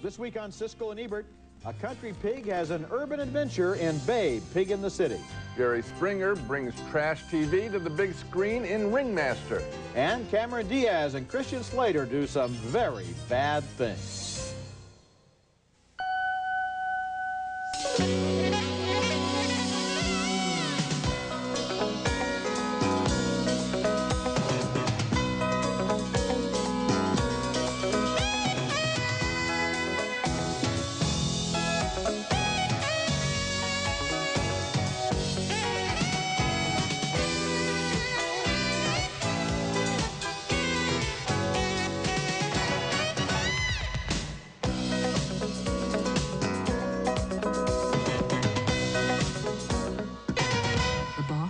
This week on Siskel and Ebert, a country pig has an urban adventure in Babe, Pig in the City. Jerry Springer brings trash TV to the big screen in Ringmaster. And Cameron Diaz and Christian Slater do some very bad things.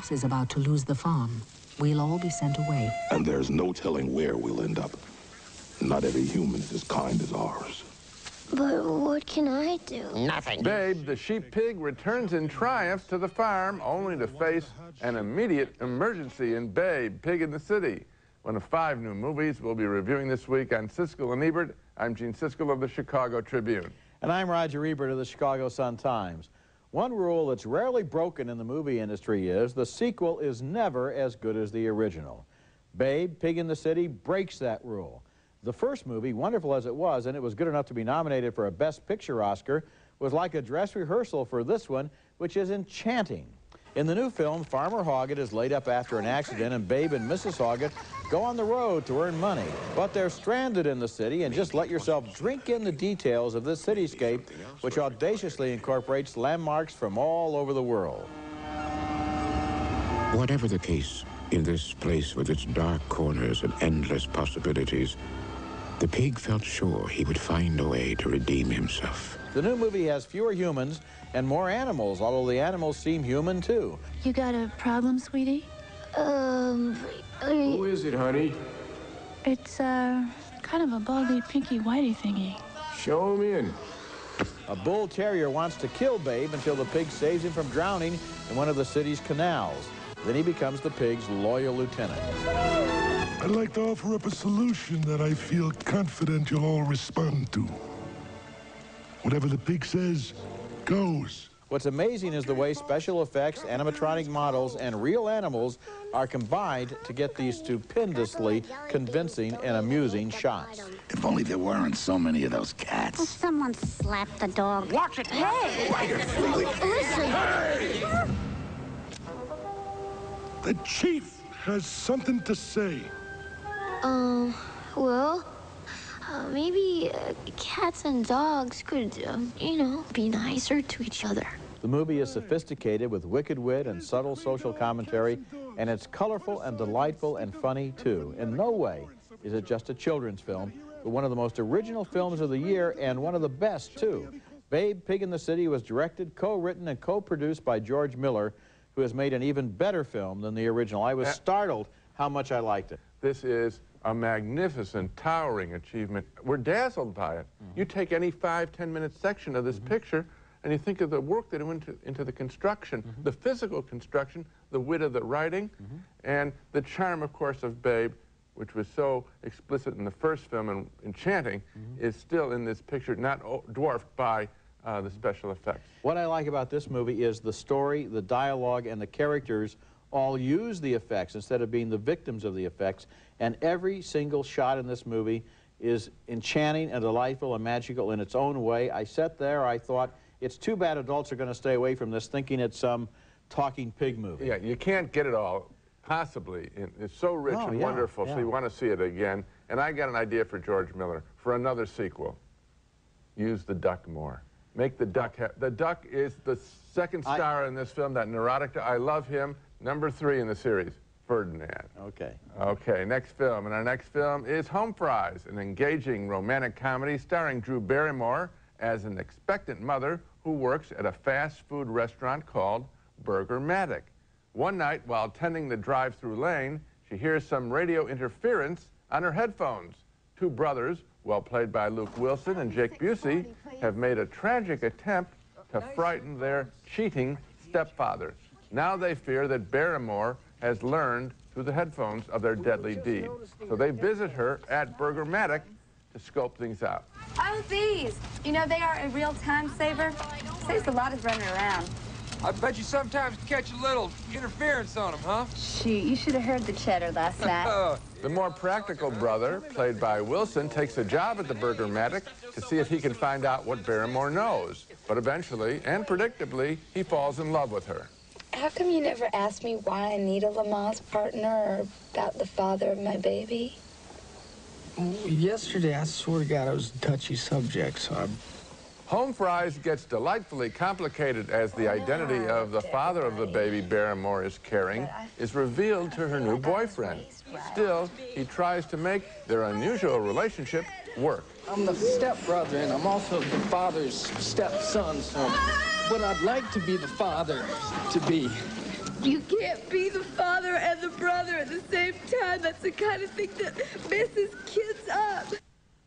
Is about to lose the farm. We'll all be sent away. And there's no telling where we'll end up. Not every human is as kind as ours. But what can I do? Nothing. Babe, the sheep pig, returns in triumph to the farm, only to face an immediate emergency in Babe, Pig in the City. One of 5 new movies we'll be reviewing this week on Siskel and Ebert. I'm Gene Siskel of the Chicago Tribune. And I'm Roger Ebert of the Chicago Sun-Times. One rule that's rarely broken in the movie industry is the sequel is never as good as the original. Babe, Pig in the City breaks that rule. The first movie, wonderful as it was, and it was good enough to be nominated for a Best Picture Oscar, was like a dress rehearsal for this one, which is enchanting. In the new film, Farmer Hoggett is laid up after an accident, and Babe and Mrs. Hoggett go on the road to earn money. But they're stranded in the city, and just let yourself drink in the details of this cityscape, which audaciously incorporates landmarks from all over the world. Whatever the case, in this place with its dark corners and endless possibilities, the pig felt sure he would find a way to redeem himself. The new movie has fewer humans and more animals, although the animals seem human too. You got a problem, sweetie? Who is it, honey? It's, kind of a baldy, pinky, whitey thingy. Show him in. A bull terrier wants to kill Babe until the pig saves him from drowning in one of the city's canals. Then he becomes the pig's loyal lieutenant. I'd like to offer up a solution that I feel confident you'll all respond to. Whatever the pig says, goes. What's amazing is the way special effects, animatronic models, and real animals are combined to get these stupendously convincing and amusing shots. If only there weren't so many of those cats. Will someone slap the dog? Watch it. Hey! Listen! Hey! The chief has something to say. Well, maybe cats and dogs could, you know, be nicer to each other. The movie is sophisticated with wicked wit and subtle social commentary, and it's colorful and delightful and funny, too. In no way is it just a children's film, but one of the most original films of the year and one of the best, too. Babe, Pig in the City was directed, co-written, and co-produced by George Miller, who has made an even better film than the original. I was startled how much I liked it. This is a magnificent, towering achievement. We're dazzled by it. You take any 5-10 minute section of this picture, and you think of the work that went into the construction, the physical construction, the wit of the writing, and the charm, of course, of Babe, which was so explicit in the first film and enchanting, is still in this picture, not dwarfed by the special effects. What I like about this movie is the story, the dialogue, and the characters all use the effects instead of being the victims of the effects, and every single shot in this movie is enchanting and delightful and magical in its own way. I sat there, I thought, it's too bad adults are going to stay away from this thinking it's some talking pig movie. Yeah, you can't get it all, possibly. It's so rich and wonderful, so you want to see it again. And I got an idea for George Miller for another sequel. Use the duck more. Make the duck, the duck is the second star in this film, that neurotic, I love him. Number 3 in the series, Ferdinand. Okay. Okay, next film. And our next film is Home Fries, an engaging romantic comedy starring Drew Barrymore as an expectant mother who works at a fast food restaurant called Burger-Matic. One night, while tending the drive-through lane, she hears some radio interference on her headphones. 2 brothers, well played by Luke Wilson and Jake Busey, have made a tragic attempt to frighten their cheating stepfather. Now they fear that Barrymore has learned through the headphones of their deadly deed. So they visit her at Burger-Matic to scope things out. Oh, these. You know, they are a real time saver. Saves a lot of running around. I bet you sometimes catch a little interference on them, huh? Shoot, you should have heard the cheddar last night. The more practical brother, played by Wilson, takes a job at the Burgermatic to see if he can find out what Barrymore knows. But eventually, and predictably, he falls in love with her. How come you never asked me why I need a Lamaze partner or about the father of my baby? Yesterday, I swear to God, it was a touchy subject, so I... Home Fries gets delightfully complicated as the identity of the father of the baby Barrymore is carrying is revealed to her new boyfriend. Still, he tries to make their unusual relationship work. I'm the stepbrother, and I'm also the father's stepson, so... But I'd like to be the father, to be. You can't be the father and the brother at the same time. That's the kind of thing that messes kids up.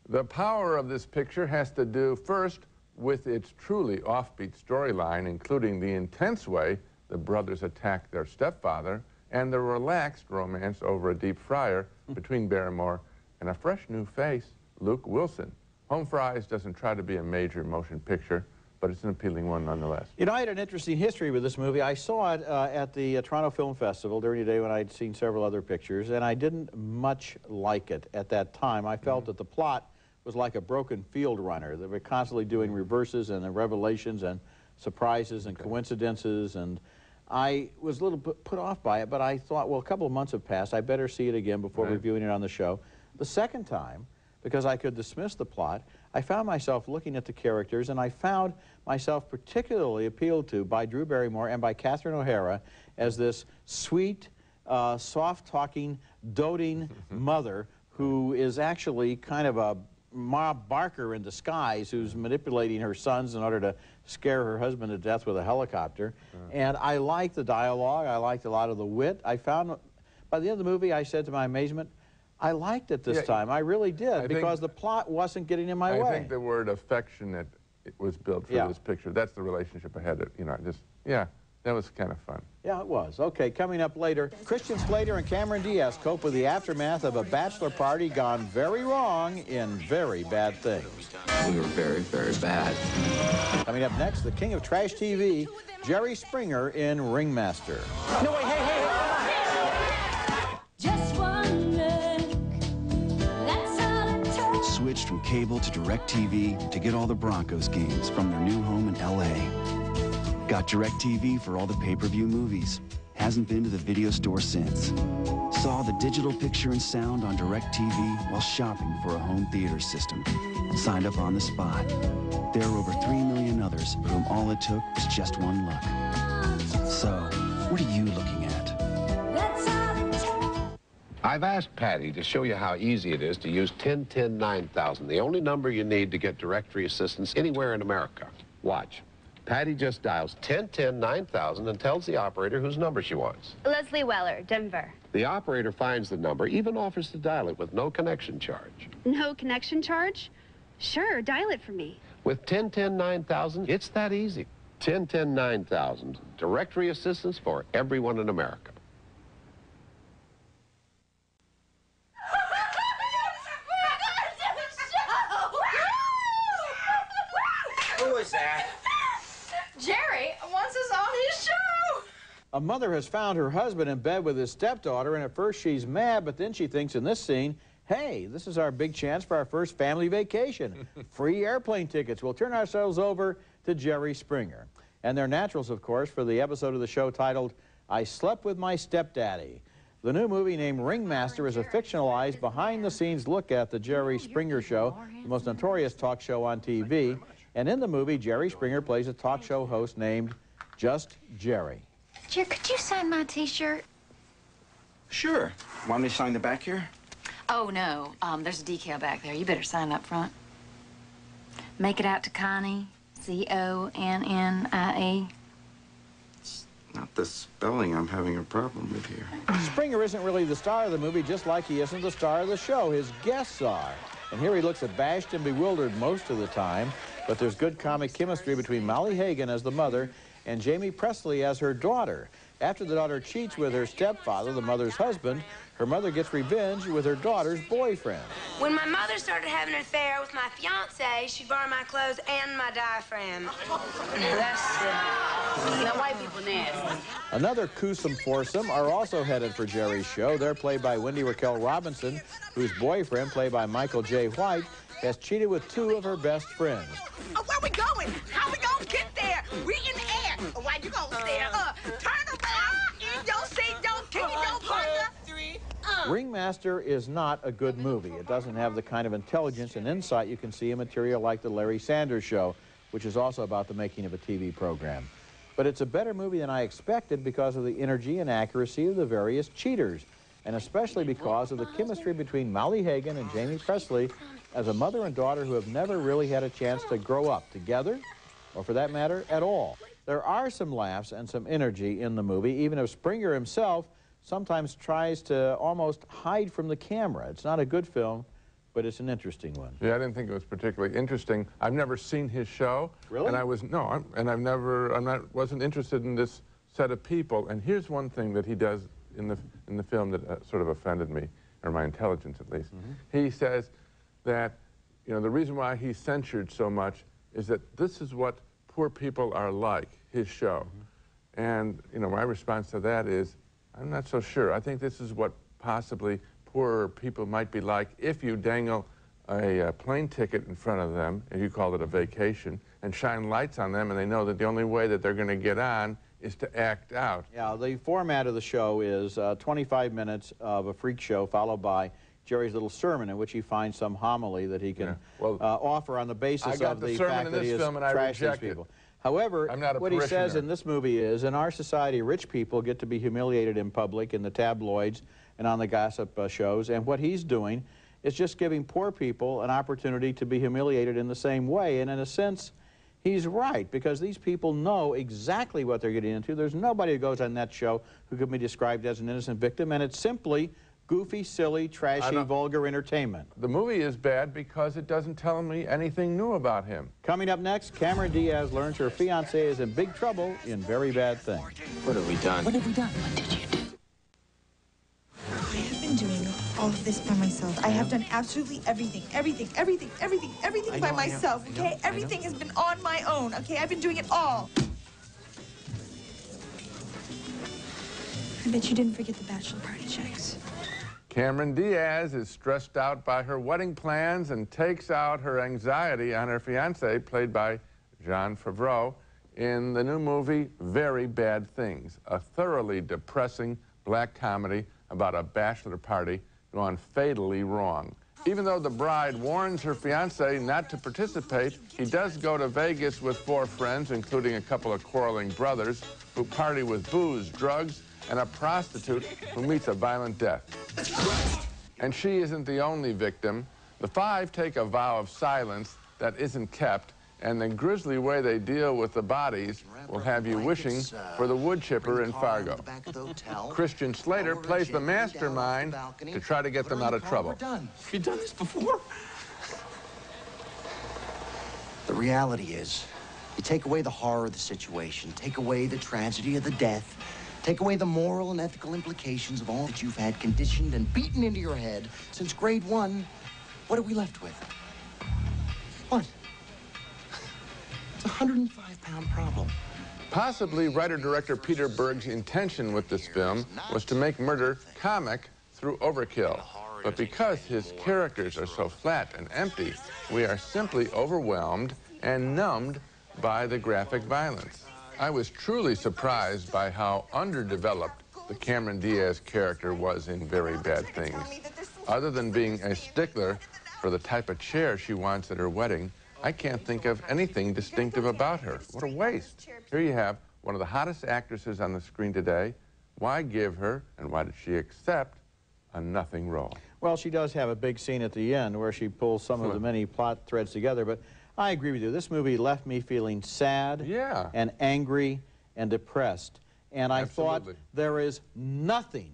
The power of this picture has to do first with its truly offbeat storyline, including the intense way the brothers attack their stepfather and the relaxed romance over a deep fryer between Barrymore and a fresh new face, Luke Wilson. Home Fries doesn't try to be a major motion picture, but it's an appealing one nonetheless. You know, I had an interesting history with this movie. I saw it at the Toronto Film Festival during the day when I'd seen several other pictures, and I didn't much like it at that time. I felt that the plot was like a broken field runner. They were constantly doing reverses and revelations and surprises and coincidences, and I was a little bit put off by it, but I thought, well, a couple of months have passed. I better see it again before reviewing it on the show. The second time, because I could dismiss the plot, I found myself looking at the characters, and I found myself particularly appealed to by Drew Barrymore and by Catherine O'Hara as this sweet, soft-talking, doting mother who is actually kind of a Ma Barker in disguise, who's manipulating her sons in order to scare her husband to death with a helicopter. And I liked the dialogue. I liked a lot of the wit. I found, by the end of the movie, I said to my amazement, I liked it this time. I really did, because the plot wasn't getting in my way. I think the word affectionate was built for this picture. That's the relationship I had. You know, that was kind of fun. Yeah, it was. Okay, coming up later, Christian Slater and Cameron Diaz cope with the aftermath of a bachelor party gone very wrong in Very Bad Things. We were very, very bad. Coming up next, the king of trash TV, Jerry Springer in Ringmaster. No, wait, hey. Just one look, that's all it takes. Switched from cable to DirecTV to get all the Broncos games from their new home in L.A. Got DirecTV for all the pay-per-view movies. Hasn't been to the video store since. Saw the digital picture and sound on DirecTV while shopping for a home theater system. Signed up on the spot. There are over 3 million others for whom all it took was just one look. So, what are you looking at? I've asked Patty to show you how easy it is to use 1010-9000, the only number you need to get directory assistance anywhere in America. Watch. Patty just dials 1010-9000 and tells the operator whose number she wants. Leslie Weller, Denver. The operator finds the number, even offers to dial it with no connection charge. No connection charge? Sure, dial it for me. With 1010-9000, it's that easy. 1010-9000, directory assistance for everyone in America. Who is that? Jerry wants us on his show. A mother has found her husband in bed with his stepdaughter, and at first she's mad, but then she thinks in this scene, hey, this is our big chance for our first family vacation. Free airplane tickets. We'll turn ourselves over to Jerry Springer. And they're naturals, of course, for the episode of the show titled, I Slept with My Stepdaddy. The new movie named Ringmaster is a fictionalized, behind-the-scenes look at the Jerry Springer Show, the most notorious talk show on TV. And in the movie, Jerry Springer plays a talk show host named Just Jerry. Jerry, could you sign my T-shirt? Sure. Want me to sign the back here? Oh, no. There's a decal back there. You better sign up front. Make it out to Connie. C-O-N-N-I-E. It's not the spelling I'm having a problem with here. Springer isn't really the star of the movie, just like he isn't the star of the show. His guests are. And here he looks abashed and bewildered most of the time. But there's good comic chemistry between Molly Hagan as the mother and Jamie Presley as her daughter. After the daughter cheats with her stepfather, the mother's husband, her mother gets revenge with her daughter's boyfriend. When my mother started having an affair with my fiance, she'd borrow my clothes and my diaphragm. That's now white people nasty. Another Coosum foursome are also headed for Jerry's show. They're played by Wendy Raquel Robinson, whose boyfriend, played by Michael J. White, has cheated with two of her best friends. Oh, where we going? How we gonna get there? We in the air. Oh, why you gonna stare? Turn around in your seat. Don't kick it, don't partner. Ringmaster is not a good movie. It doesn't have the kind of intelligence and insight you can see in material like The Larry Sanders Show, which is also about the making of a TV program. But it's a better movie than I expected because of the energy and accuracy of the various cheaters, and especially because of the chemistry between Molly Hagan and Jamie Presley as a mother and daughter who have never really had a chance to grow up together, or for that matter, at all. There are some laughs and some energy in the movie, even if Springer himself sometimes tries to almost hide from the camera. It's not a good film, but it's an interesting one. Yeah, I didn't think it was particularly interesting. I've never seen his show. Really? And I was, no, wasn't interested in this set of people. And here's one thing that he does in the film that sort of offended me, or my intelligence at least. He says that, you know, the reason why he's censured so much is that this is what poor people are like, his show. And, you know, my response to that is, I'm not so sure. I think this is what possibly poorer people might be like if you dangle a plane ticket in front of them, and you call it a vacation, and shine lights on them, and they know that the only way that they're going to get on is to act out. Yeah, the format of the show is 25 minutes of a freak show followed by Jerry's little sermon in which he finds some homily that he can offer on the basis of the fact that he has trashed these people. However, what he says in this movie is, in our society, rich people get to be humiliated in public, in the tabloids, and on the gossip shows, and what he's doing is just giving poor people an opportunity to be humiliated in the same way, and in a sense, he's right, because these people know exactly what they're getting into. There's nobody who goes on that show who can be described as an innocent victim, and it's simply goofy, silly, trashy, vulgar entertainment. The movie is bad because it doesn't tell me anything new about him. Coming up next, Cameron Diaz learns her fiancé is in big trouble in Very Bad Things. What have we done? What have we done? What did you do? I have been doing all of this by myself. I have done absolutely everything by myself, okay? Everything has been on my own, okay? I've been doing it all. I bet you didn't forget the bachelor party checks. Cameron Diaz is stressed out by her wedding plans and takes out her anxiety on her fiancé, played by Jon Favreau, in the new movie Very Bad Things, a thoroughly depressing black comedy about a bachelor party gone fatally wrong. Even though the bride warns her fiancé not to participate, he does go to Vegas with 4 friends, including a couple of quarreling brothers, who party with booze, drugs, and a prostitute who meets a violent death. And she isn't the only victim. The 5 take a vow of silence that isn't kept, and the grisly way they deal with the bodies will have you wishing for the wood chipper in Fargo. Christian Slater plays the mastermind to try to get them out of trouble. Have you done this before? The reality is, you take away the horror of the situation, take away the tragedy of the death, take away the moral and ethical implications of all that you've had conditioned and beaten into your head since grade 1, what are we left with? What? It's a 105-pound problem. Possibly writer-director Peter Berg's intention with this film was to make murder comic through overkill. But because his characters are so flat and empty, we are simply overwhelmed and numbed by the graphic violence. I was truly surprised by how underdeveloped the Cameron Diaz character was in Very Bad Things. Other than being a stickler for the type of chair she wants at her wedding, I can't think of anything distinctive about her. What a waste. Here you have one of the hottest actresses on the screen today. Why give her, and why did she accept, a nothing role? Well, she does have a big scene at the end where she pulls some of the many plot threads together, but I agree with you. This movie left me feeling sad and angry and depressed. And I thought there is nothing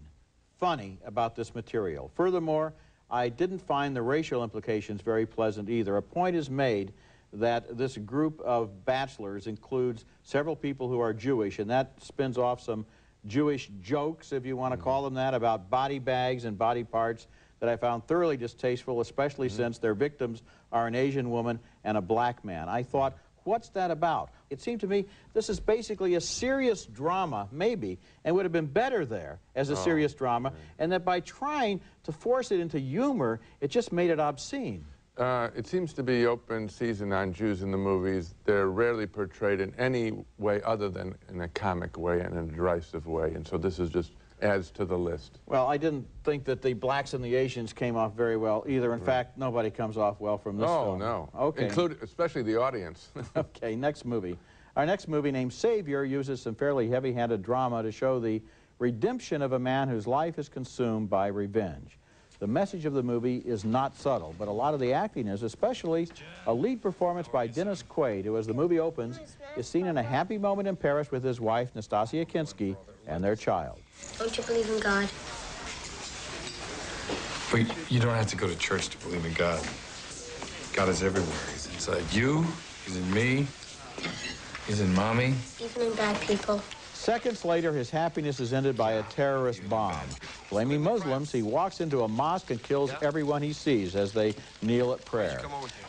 funny about this material. Furthermore, I didn't find the racial implications very pleasant either. A point is made that this group of bachelors includes several people who are Jewish, and that spins off some Jewish jokes, if you want to call them that, about body bags and body parts that I found thoroughly distasteful, especially since their victims are an Asian woman and a black man. I thought, what's that about? It seemed to me this is basically a serious drama, maybe, and would have been better there as a serious drama, and that by trying to force it into humor, it just made it obscene. It seems to be open season on Jews in the movies. They're rarely portrayed in any way other than in a comic way and in a derisive way, and so this is just adds to the list. Well, I didn't think that the blacks and the Asians came off very well either. In fact, nobody comes off well from this film. No. Okay. Especially the audience. Okay, next movie. Our next movie, named Savior, uses some fairly heavy-handed drama to show the redemption of a man whose life is consumed by revenge. The message of the movie is not subtle, but a lot of the acting is, especially a lead performance by Dennis Quaid, who, as the movie opens, is seen in a happy moment in Paris with his wife, Nastasia Kinski, and their child. Don't you believe in God? But you don't have to go to church to believe in God. God is everywhere. He's inside you, he's in me, he's in Mommy. Even in bad people. Seconds later, his happiness is ended by a terrorist bomb. Blaming Muslims, he walks into a mosque and kills everyone he sees as they kneel at prayer.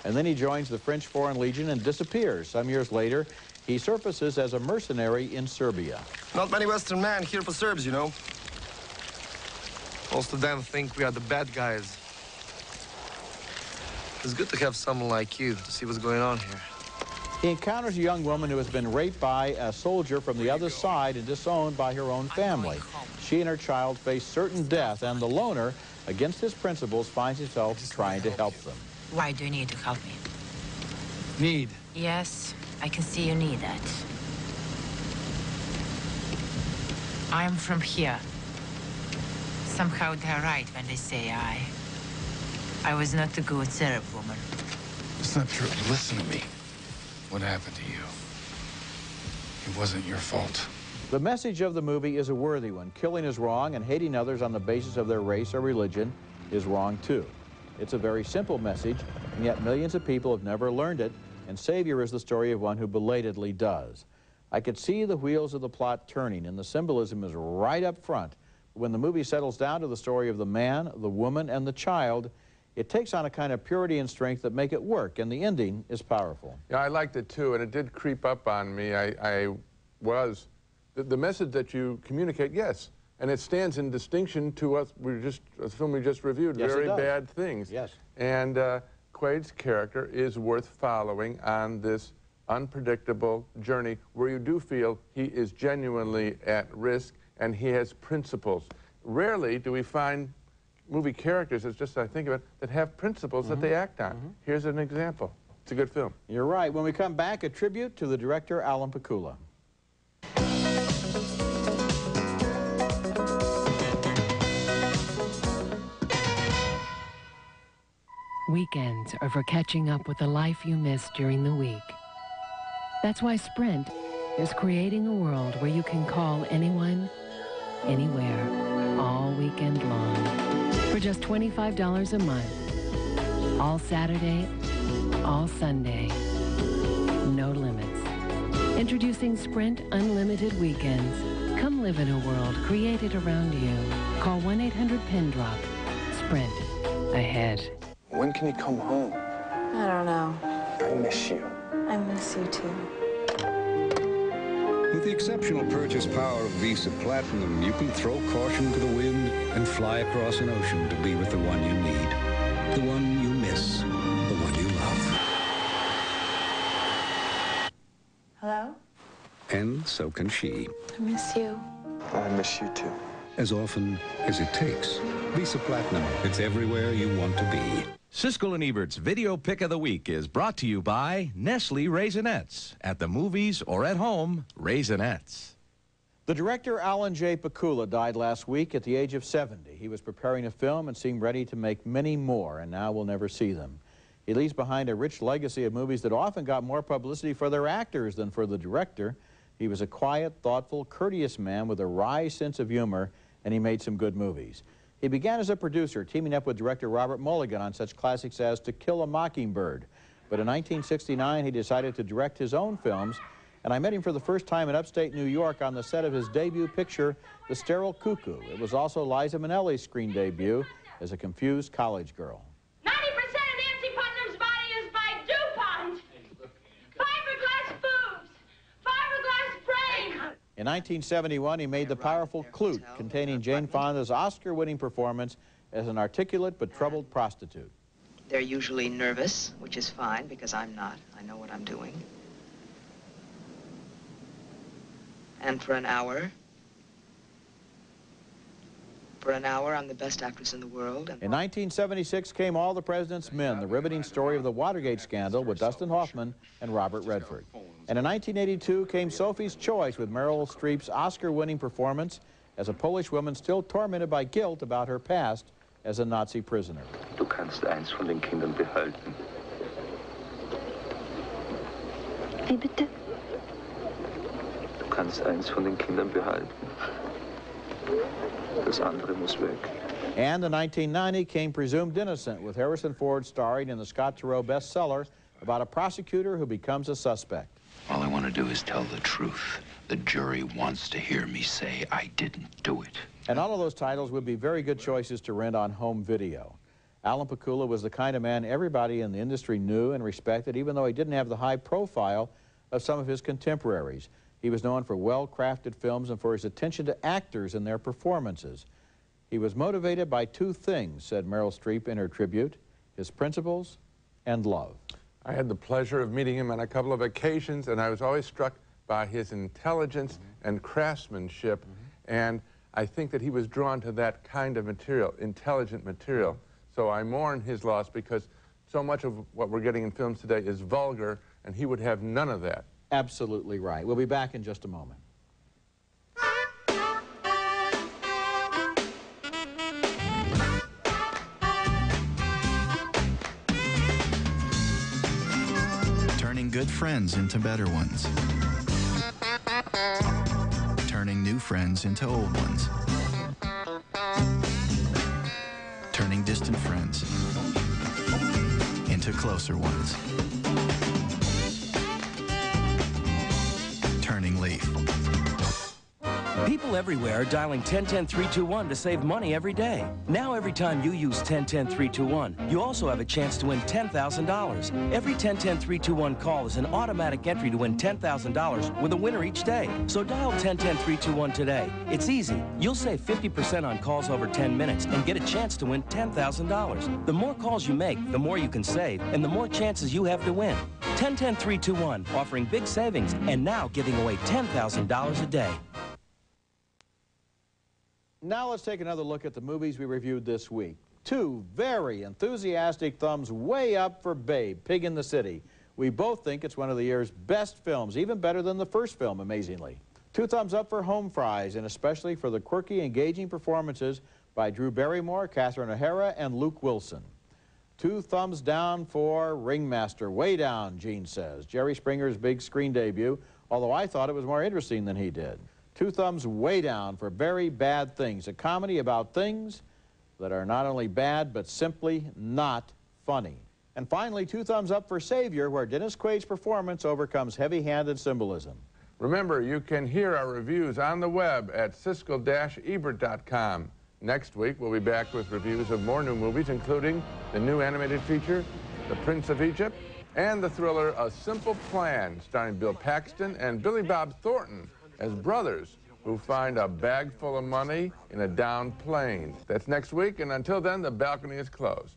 And then he joins the French Foreign Legion and disappears. Some years later, he surfaces as a mercenary in Serbia. Not many Western men here for Serbs, you know. Most of them think we are the bad guys. It's good to have someone like you to see what's going on here. He encounters a young woman who has been raped by a soldier from the other side and disowned by her own family. She and her child face certain death, and the loner, against his principles, finds himself trying to help them. Why do you need to help me? Need? Yes, I can see you need that. I'm from here. Somehow they're right when they say I was not a good Serb woman. It's not true. Listen to me. What happened to you? It wasn't your fault. The message of the movie is a worthy one. Killing is wrong, and hating others on the basis of their race or religion is wrong too. It's a very simple message, and yet millions of people have never learned it, and Savior is the story of one who belatedly does. I could see the wheels of the plot turning, and the symbolism is right up front. When the movie settles down to the story of the man, the woman, and the child, it takes on a kind of purity and strength that make it work, and the ending is powerful. Yeah, I liked it too, and it did creep up on me. The message that you communicate, yes, and it stands in distinction to us. A film we just reviewed, yes, Very Bad Things. Yes. And Quaid's character is worth following on this unpredictable journey where you do feel he is genuinely at risk and he has principles. Rarely do we find movie characters, as just I think of it, that have principles that they act on. Here's an example. It's a good film. You're right. When we come back, a tribute to the director, Alan Pakula. Weekends are for catching up with the life you missed during the week. That's why Sprint is creating a world where you can call anyone, anywhere, all weekend long. For just $25 a month. All Saturday, all Sunday. No limits. Introducing Sprint Unlimited Weekends. Come live in a world created around you. Call 1-800-PIN-DROP. Sprint. Ahead. When can you come home? I don't know. I miss you. I miss you too. With the exceptional purchase power of Visa Platinum, you can throw caution to the wind and fly across an ocean to be with the one you need, the one you miss, the one you love. Hello? And so can she. I miss you. I miss you too. As often as it takes. Visa Platinum, it's everywhere you want to be. Siskel and Ebert's Video Pick of the Week is brought to you by Nestle Raisinets. At the movies or at home, Raisinets. The director, Alan J. Pakula, died last week at the age of 70. He was preparing a film and seemed ready to make many more, and now we'll never see them. He leaves behind a rich legacy of movies that often got more publicity for their actors than for the director. He was a quiet, thoughtful, courteous man with a wry sense of humor, and he made some good movies. He began as a producer, teaming up with director Robert Mulligan on such classics as To Kill a Mockingbird. But in 1969, he decided to direct his own films, And I met him for the first time in upstate New York on the set of his debut picture, The Sterile Cuckoo. It was also Liza Minnelli's screen debut as a confused college girl. 90% of Nancy Putnam's body is by DuPont. Fiberglass boobs. Fiberglass frame. In 1971, he made the powerful Clute, containing Jane Fonda's Oscar-winning performance as an articulate but troubled prostitute. They're usually nervous, which is fine because I'm not. I know what I'm doing. And for an hour, I'm the best actress in the world. In 1976 came All the President's Men, the riveting story of the Watergate scandal with Dustin Hoffman and Robert Redford. And in 1982 came Sophie's Choice with Meryl Streep's Oscar-winning performance as a Polish woman still tormented by guilt about her past as a Nazi prisoner. Du kannst eins von den Kindern behalten. Wie bitte? Du kannst eins von den Kindern behalten. Das andere muss weg. And in 1990 came Presumed Innocent with Harrison Ford starring in the Scott Turow bestseller about a prosecutor who becomes a suspect. All I want to do is tell the truth. The jury wants to hear me say I didn't do it. And all of those titles would be very good choices to rent on home video. Alan Pakula was the kind of man everybody in the industry knew and respected, even though he didn't have the high profile of some of his contemporaries. He was known for well-crafted films and for his attention to actors and their performances. He was motivated by two things, said Meryl Streep in her tribute, his principles and love. I had the pleasure of meeting him on a couple of occasions, and I was always struck by his intelligence and craftsmanship, and I think that he was drawn to that kind of material, intelligent material. So I mourn his loss because so much of what we're getting in films today is vulgar, and he would have none of that. Absolutely right. We'll be back in just a moment. Turning good friends into better ones. Turning new friends into old ones. Turning distant friends into closer ones. Turning Leaf. People everywhere are dialing 10-10-321 to save money every day. Now every time you use 10-10-321, you also have a chance to win $10,000. Every 10-10-321 call is an automatic entry to win $10,000 with a winner each day. So dial 10-10-321 today. It's easy. You'll save 50% on calls over 10 minutes and get a chance to win $10,000. The more calls you make, the more you can save, and the more chances you have to win. 10-10-321, offering big savings and now giving away $10,000 a day. Now let's take another look at the movies we reviewed this week. Two very enthusiastic thumbs way up for Babe, Pig in the City. We both think it's one of the year's best films, even better than the first film, amazingly. Two thumbs up for Home Fries, and especially for the quirky, engaging performances by Drew Barrymore, Catherine O'Hara, and Luke Wilson. Two thumbs down for Ringmaster, way down, Gene says. Jerry Springer's big screen debut, although I thought it was more interesting than he did. Two thumbs way down for Very Bad Things, a comedy about things that are not only bad, but simply not funny. And finally, two thumbs up for Savior, where Dennis Quaid's performance overcomes heavy-handed symbolism. Remember, you can hear our reviews on the web at Siskel-Ebert.com. Next week, we'll be back with reviews of more new movies, including the new animated feature, The Prince of Egypt, and the thriller A Simple Plan, starring Bill Paxton and Billy Bob Thornton as brothers who find a bag full of money in a downed plane. That's next week, and until then, the balcony is closed.